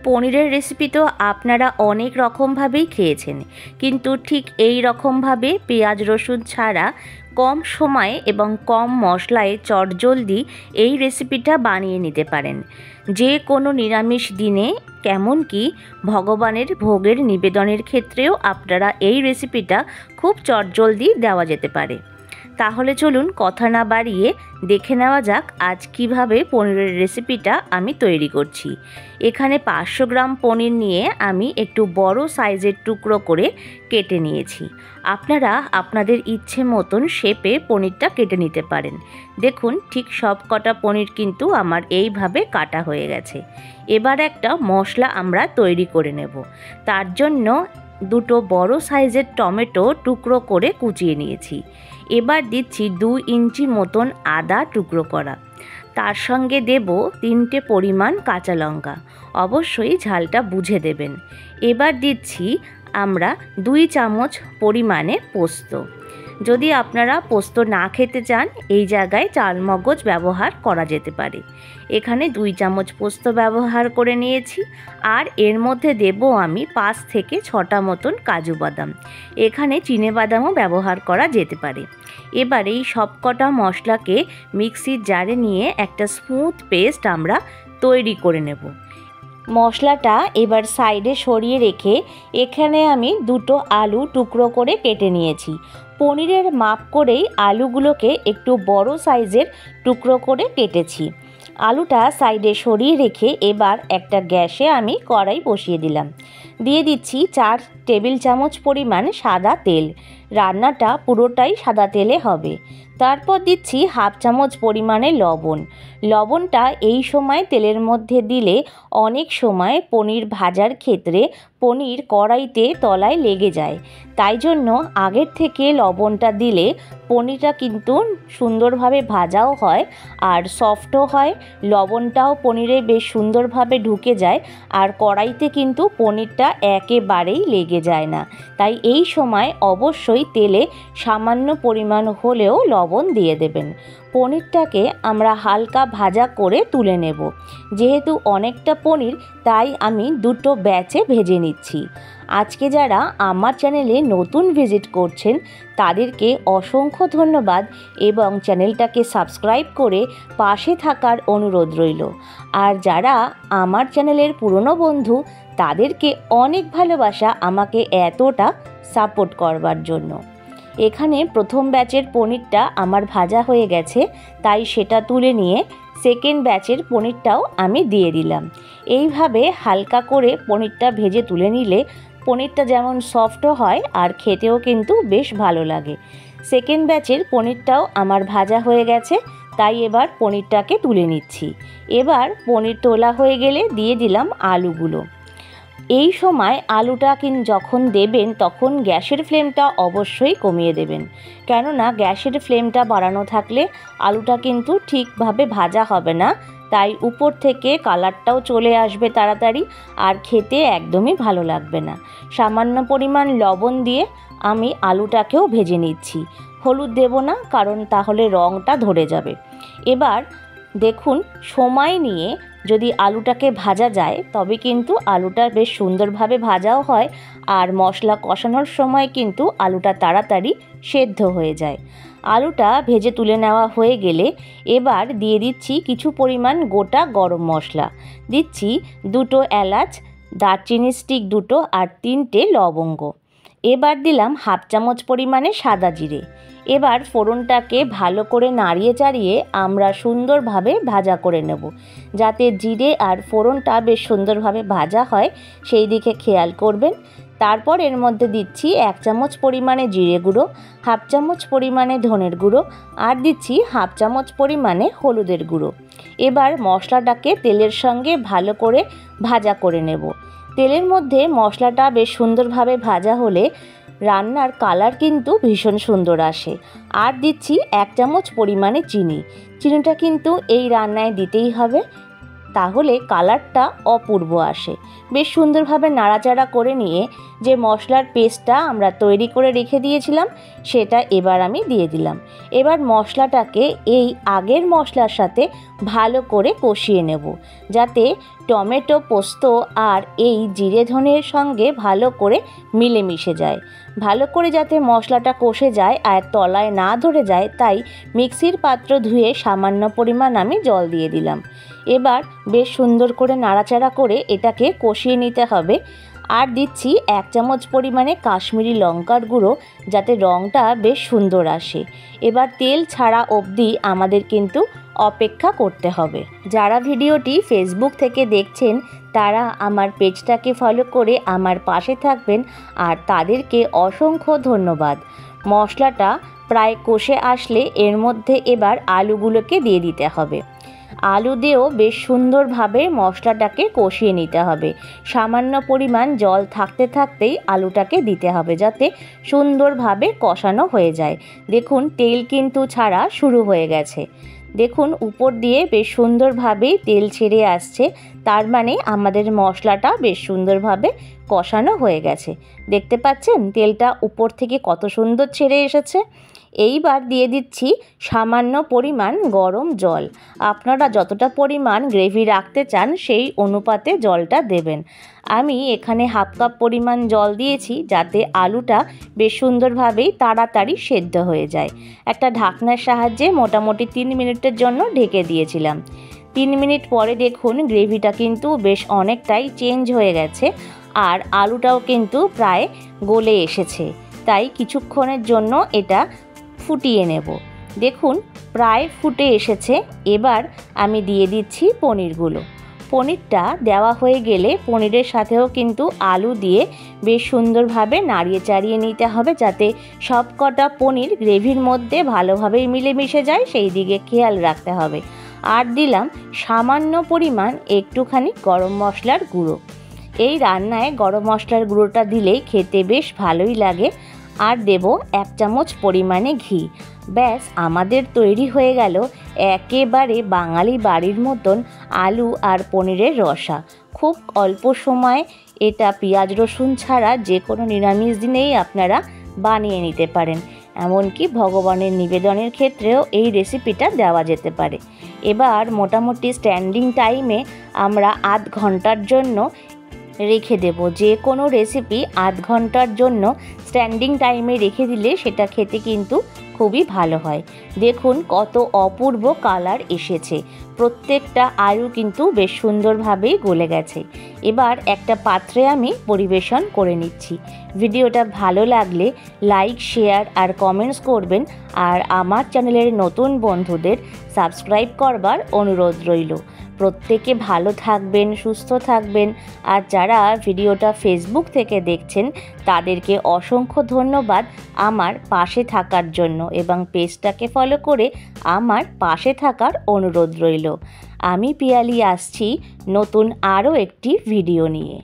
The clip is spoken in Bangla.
পনিরের রেসিপি তো আপনারা অনেক রকমভাবেই খেয়েছেন, কিন্তু ঠিক এই রকমভাবে পেঁয়াজ রসুন ছাড়া কম সময়ে এবং কম মশলায় চটজলদি এই রেসিপিটা বানিয়ে নিতে পারেন। যে কোনো নিরামিষ দিনে, এমনকি ভগবানের ভোগের নিবেদনের ক্ষেত্রেও আপনারা এই রেসিপিটা খুব চটজলদি দেওয়া যেতে পারে। তাহলে চলুন কথা না বাড়িয়ে দেখে নেওয়া যাক আজ কিভাবে পনিরের রেসিপিটা আমি তৈরি করছি। এখানে 500 গ্রাম পনির নিয়ে আমি একটু বড় সাইজের টুকরো করে কেটে নিয়েছি। আপনারা আপনাদের ইচ্ছে মতন শেপে পনিরটা কেটে নিতে পারেন। দেখুন, ঠিক সব কটা পনির কিন্তু আমার এইভাবে কাটা হয়ে গেছে। এবার একটা মশলা আমরা তৈরি করে নেব। তার জন্য দুটো বড় সাইজের টমেটো টুকরো করে কুচিয়ে নিয়েছি। এবার দিচ্ছি 2 ইঞ্চি মতন আদা টুকরো করা, তার সঙ্গে দেব 3টে পরিমাণ কাঁচা লঙ্কা, অবশ্যই ঝালটা বুঝে দেবেন। এবার দিচ্ছি আমরা 2 চামচ পরিমাণে পোস্ত। যদি আপনারা পোস্ত না খেতে চান, এই জায়গায় চালমগজ ব্যবহার করা যেতে পারে। এখানে 2 চামচ পোস্ত ব্যবহার করে নিয়েছি। আর এর মধ্যে দেব আমি 5 থেকে 6টা মতন কাজু বাদাম। এখানে চিনে বাদামও ব্যবহার করা যেতে পারে। এবার এই সবকটা মশলাকে মিক্সির জারে নিয়ে একটা স্মুথ পেস্ট আমরা তৈরি করে নেব। মশলাটা এবার সাইডে সরিয়ে রেখে এখানে আমি 2টো আলু টুকরো করে কেটে নিয়েছি। পনিরের মাপ করেই আলুগুলোকে একটু বড় সাইজের টুকরো করে কেটেছি। আলুটা সাইডে সরিয়ে রেখে এবার একটা গ্যাসে আমি কড়াই বসিয়ে দিলাম। দিয়ে দিচ্ছি 4 টেবিল চামচ পরিমাণ সাদা তেল। রান্নাটা পুরোটাই সাদা তেলে হবে। তারপর দিচ্ছি 1/2 চামচ পরিমাণে লবণ। লবণটা এই সময় তেলের মধ্যে দিলে অনেক সময় পনির ভাজার ক্ষেত্রে পনির কড়াইতে তলায় লেগে যায়, তাই জন্য আগের থেকে লবণটা দিলে পনিরটা কিন্তু সুন্দরভাবে ভাজাও হয় আর সফটও হয়। লবণটাও পনিরে বেশ সুন্দরভাবে ঢুকে যায় আর কড়াইতে কিন্তু পনিরটা একেবারেই লেগে যায় না। তাই এই সময় অবশ্যই তেলে সামান্য পরিমাণ হলেও লবণ দিয়ে দেবেন। পনিরটাকে আমরা হালকা ভাজা করে তুলে নেব। যেহেতু অনেকটা পনির, তাই আমি 2টো ব্যাচে ভেজে নিচ্ছি। আজকে যারা আমার চ্যানেলে নতুন ভিজিট করছেন তাদেরকে অসংখ্য ধন্যবাদ এবং চ্যানেলটাকে সাবস্ক্রাইব করে পাশে থাকার অনুরোধ রইল। আর যারা আমার চ্যানেলের পুরনো বন্ধু তাদেরকে অনেক ভালোবাসা আমাকে এতটা সাপোর্ট করবার জন্য। এখানে প্রথম ব্যাচের পনিরটা আমার ভাজা হয়ে গেছে, তাই সেটা তুলে নিয়ে সেকেন্ড ব্যাচের পনিরটাও আমি দিয়ে দিলাম। এইভাবে হালকা করে পনিরটা ভেজে তুলে নিলে পনিরটা যেমন সফটও হয় আর খেতেও কিন্তু বেশ ভালো লাগে। সেকেন্ড ব্যাচের পনিরটাও আমার ভাজা হয়ে গেছে, তাই এবার পনিরটাকে তুলে নিচ্ছি। এবার পনির তোলা হয়ে গেলে দিয়ে দিলাম আলুগুলো। এই সময় আলুটা যখন দেবেন তখন গ্যাসের ফ্লেমটা অবশ্যই কমিয়ে দেবেন, কেননা গ্যাসের ফ্লেমটা বাড়ানো থাকলে আলুটা কিন্তু ঠিকভাবে ভাজা হবে না। তাই উপর থেকে কালারটাও চলে আসবে তাড়াতাড়ি আর খেতে একদমই ভালো লাগবে না। সামান্য পরিমাণ লবণ দিয়ে আমি আলুটাকেও ভেজে নিচ্ছি। হলুদ দেব না, কারণ তাহলে রঙটা ধরে যাবে। এবার দেখুন, সময় নিয়ে যদি আলুটাকে ভাজা যায় তবে কিন্তু আলুটা বেশ সুন্দরভাবে ভাজাও হয় আর মশলা কষানোর সময় কিন্তু আলুটা তাড়াতাড়ি সেদ্ধ হয়ে যায়। আলুটা ভেজে তুলে নেওয়া হয়ে গেলে এবার দিয়ে দিচ্ছি কিছু পরিমাণ গোটা গরম মশলা। দিচ্ছি 2টো এলাচ, দারচিনি স্টিক 2টো আর 3টে লবঙ্গ। এবার দিলাম 1/2 চামচ পরিমাণে সাদা জিরে। এবার ফোড়নটাকে ভালো করে নাড়িয়ে চাড়িয়ে আমরা সুন্দরভাবে ভাজা করে নেব। যাতে জিরে আর ফোড়নটা বেশ সুন্দরভাবে ভাজা হয় সেই দিকে খেয়াল করবেন। তারপর এর মধ্যে দিচ্ছি 1 চামচ পরিমাণে জিরে গুঁড়ো, 1/2 চামচ পরিমাণে ধনের গুঁড়ো আর দিচ্ছি 1/2 চামচ পরিমাণে হলুদের গুঁড়ো। এবার মশলাটাকে তেলের সঙ্গে ভালো করে ভাজা করে নেব। তেলের মধ্যে মশলাটা বেশ সুন্দরভাবে ভাজা হলে রান্নার কালার কিন্তু ভীষণ সুন্দর আসে। আর দিচ্ছি 1 চামচ পরিমাণে চিনি। চিনিটা কিন্তু এই রান্নায় দিতেই হবে, তাহলে কালারটা অপূর্ব আসে। বেশ সুন্দরভাবে নাড়াচাড়া করে নিয়ে যে মশলার পেস্টটা আমরা তৈরি করে রেখে দিয়েছিলাম সেটা এবার আমি দিয়ে দিলাম। এবার মশলাটাকে এই আগের মশলার সাথে ভালো করে কষিয়ে নেব, যাতে টমেটো পোস্ত আর এই জিরে ধনের সঙ্গে ভালো করে মিলেমিশে যায়। ভালো করে যাতে মশলাটা কষে যায় আর তলায় না ধরে যায়, তাই মিক্সির পাত্র ধুয়ে সামান্য পরিমাণ আমি জল দিয়ে দিলাম। এবার বেশ সুন্দর করে নাড়াচাড়া করে এটাকে কষিয়ে নিতে হবে। আর দিচ্ছি 1 চামচ পরিমাণে কাশ্মীরি লঙ্কার গুঁড়ো, যাতে রঙটা বেশ সুন্দর আসে। এবার তেল ছাড়া অবধি আমাদের কিন্তু অপেক্ষা করতে হবে। যারা ভিডিওটি ফেসবুক থেকে দেখছেন তারা আমার পেজটাকে ফলো করে আমার পাশে থাকবেন, আর তাদেরকে অসংখ্য ধন্যবাদ। মশলাটা প্রায় কষে আসলে এর মধ্যে এবার আলুগুলোকে দিয়ে দিতে হবে। আলু দিয়েও বেশ সুন্দরভাবে মশলাটাকে কষিয়ে নিতে হবে। সামান্য পরিমাণ জল থাকতে থাকতেই আলুটাকে দিতে হবে, যাতে সুন্দরভাবে কষানো হয়ে যায়। দেখুন তেল কিন্তু ছাড়া শুরু হয়ে গেছে। দেখুন উপর দিয়ে বেশ সুন্দরভাবেই তেল ছেড়ে আসছে, তার মানে আমাদের মশলাটা বেশ সুন্দরভাবে কষানো হয়ে গেছে। দেখতে পাচ্ছেন তেলটা উপর থেকে কত সুন্দর ছেড়ে এসেছে। এইবার দিয়ে দিচ্ছি সামান্য পরিমাণ গরম জল। আপনারা যতটা পরিমাণ গ্রেভি রাখতে চান সেই অনুপাতে জলটা দেবেন। আমি এখানে 1/2 কাপ পরিমাণ জল দিয়েছি, যাতে আলুটা বেশ সুন্দরভাবেই তাড়াতাড়ি সেদ্ধ হয়ে যায়। একটা ঢাকনার সাহায্যে মোটামুটি 3 মিনিটের জন্য ঢেকে দিয়েছিলাম। 3 মিনিট পরে দেখুন গ্রেভিটা কিন্তু বেশ অনেকটাই চেঞ্জ হয়ে গেছে, আর আলুটাও কিন্তু প্রায় গলে এসেছে। তাই কিছুক্ষণের জন্য এটা ফুটিয়ে নেব। দেখুন প্রায় ফুটে এসেছে। এবার আমি দিয়ে দিচ্ছি পনিরগুলো। পনিরটা দেওয়া হয়ে গেলে পনিরের সাথেও কিন্তু আলু দিয়ে বেশ সুন্দরভাবে নাড়িয়ে চাড়িয়ে নিতে হবে, যাতে সব কটা পনির গ্রেভির মধ্যে ভালোভাবেই মিলেমিশে যায়, সেই দিকে খেয়াল রাখতে হবে। আর দিলাম সামান্য পরিমাণ একটুখানি গরম মশলার গুঁড়ো। এই রান্নায় গরম মশলার গুঁড়োটা দিলেই খেতে বেশ ভালোই লাগে। আর দেব 1 চামচ পরিমাণে ঘি। ব্যাস আমাদের তৈরি হয়ে গেল একেবারে বাঙালি বাড়ির মতন আলু আর পনিরের রসা। খুব অল্প সময়ে এটা পেঁয়াজ রসুন ছাড়া যে কোনো নিরামিষ দিনেই আপনারা বানিয়ে নিতে পারেন। এমনকি ভগবানের নিবেদনের ক্ষেত্রেও এই রেসিপিটা দেওয়া যেতে পারে। এবার মোটামুটি স্ট্যান্ডিং টাইমে আমরা আধ ঘন্টার জন্য রেখে দেব। যে কোনো রেসিপি আধ ঘন্টার জন্য স্ট্যান্ডিং টাইমে রেখে দিলে সেটা খেতে কিন্তু খুবই ভালো হয়। দেখুন কত অপূর্ব কালার এসেছে। প্রত্যেকটা আলু কিন্তু বেশ সুন্দরভাবেই গলে গেছে। এবার একটা পাত্রে আমি পরিবেশন করে নিচ্ছি। ভিডিওটা ভালো লাগলে লাইক, শেয়ার আর কমেন্টস করবেন, আর আমার চ্যানেলের নতুন বন্ধুদের সাবস্ক্রাইব করবার অনুরোধ রইল। প্রত্যেকে ভালো থাকবেন, সুস্থ থাকবেন। আর যারা ভিডিওটা ফেসবুক থেকে দেখছেন তাদেরকে অসংখ্য ধন্যবাদ আমার পাশে থাকার জন্য, এবং পেজটাকে ফলো করে আমার পাশে থাকার অনুরোধ রইল। আমি পিয়ালি আসছি নতুন আরও একটি ভিডিও নিয়ে।